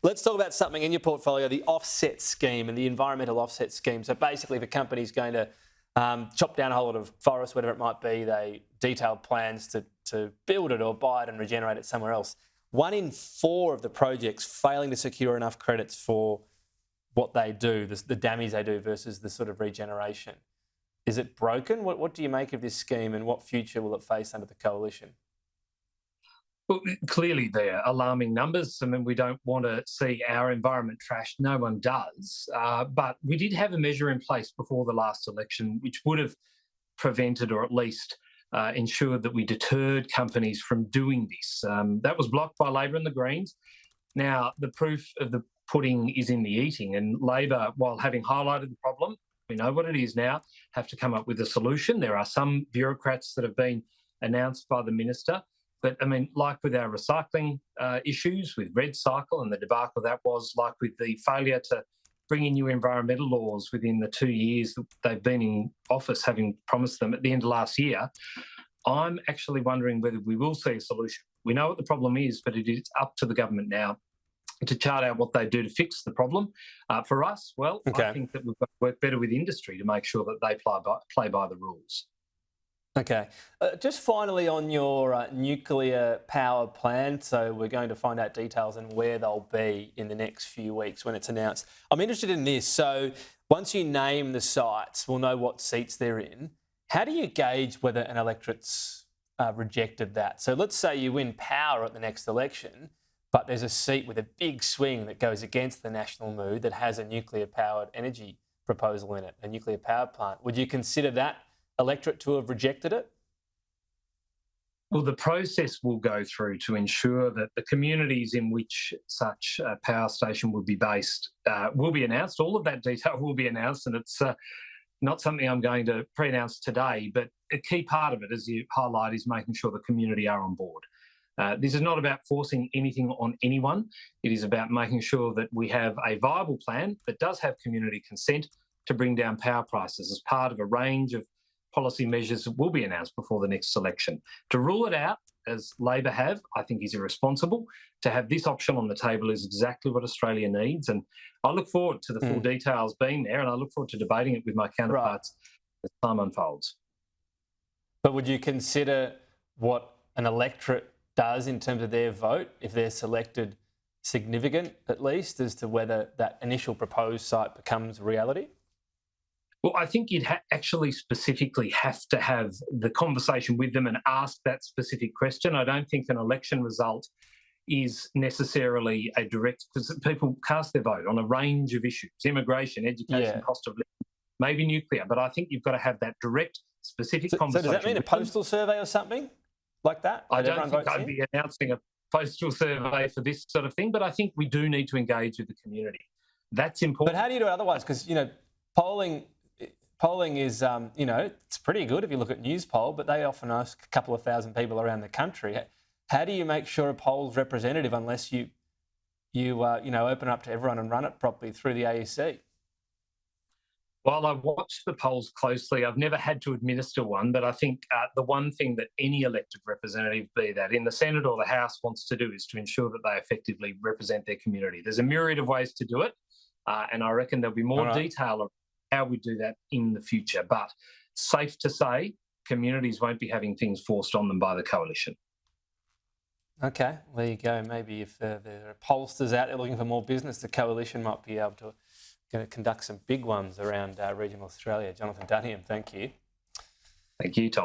Let's talk about something in your portfolio, the offset scheme and the environmental offset scheme. So basically, the company's going to chop down a whole lot of forest, whatever it might be. They detailed plans to build it or buy it and regenerate it somewhere else. 1 in 4 of the projects failing to secure enough credits for what they do, the damage they do versus the sort of regeneration. Is it broken? What do you make of this scheme and what future will it face under the coalition? Well, clearly they're alarming numbers. I mean, we don't want to see our environment trashed. No one does. But we did have a measure in place before the last election, which would have prevented or at least ensured that we deterred companies from doing this. That was blocked by Labor and the Greens. Now, the proof of the pudding is in the eating, and Labor, while having highlighted the problem, we know what it is now, have to come up with a solution. There are some bureaucrats that have been announced by the minister. But, I mean, like with our recycling issues, with REDcycle and the debacle that was, like with the failure to bring in new environmental laws within the 2 years that they've been in office, having promised them at the end of last year, I'm actually wondering whether we will see a solution. We know what the problem is, but it is up to the government now to chart out what they do to fix the problem. For us, well, Okay. I think that we've got to work better with industry to make sure that they play by the rules. Okay. Just finally on your nuclear power plant, so we're going to find out details and where they'll be in the next few weeks when it's announced. I'm interested in this. So once you name the sites, we'll know what seats they're in. How do you gauge whether an electorate's rejected that? So let's say you win power at the next election, but there's a seat with a big swing that goes against the national mood that has a nuclear-powered energy proposal in it, a nuclear power plant. Would you consider that electorate to have rejected it? Well, the process will go through to ensure that the communities in which such a power station will be based will be announced. All of that detail will be announced, and it's not something I'm going to pre-announce today, but a key part of it, as you highlight, is making sure the community are on board. This is not about forcing anything on anyone. It is about making sure that we have a viable plan that does have community consent to bring down power prices as part of a range of policy measures that will be announced before the next election. To rule it out, as Labor have, I think is irresponsible. To have this option on the table is exactly what Australia needs. And I look forward to the full details being there, and I look forward to debating it with my counterparts as time unfolds. But would you consider what an electorate does in terms of their vote, if they're selected, significant at least as to whether that initial proposed site becomes reality? Well, I think you'd actually specifically have to have the conversation with them and ask that specific question. I don't think an election result is necessarily a direct, because people cast their vote on a range of issues: immigration, education, cost of living, maybe nuclear. But I think you've got to have that direct, specific conversation. So does that mean a postal survey or something like that? I don't think I'd be announcing a postal survey for this sort of thing, but I think we do need to engage with the community. That's important. But how do you do it otherwise? Because, polling is, it's pretty good if you look at Newspoll, but they often ask a couple of thousand people around the country. How do you make sure a poll's representative unless you open up to everyone and run it properly through the AEC? While I watch the polls closely, I've never had to administer one, but I think the one thing that any elected representative, be that in the Senate or the House, wants to do is to ensure that they effectively represent their community. There's a myriad of ways to do it, and I reckon there'll be more detail on how we do that in the future. But safe to say, communities won't be having things forced on them by the coalition. Okay, there you go. Maybe if there are pollsters out there looking for more business, the coalition might be able to conduct some big ones around regional Australia. Jonathan Duniam, thank you. Thank you, Tom.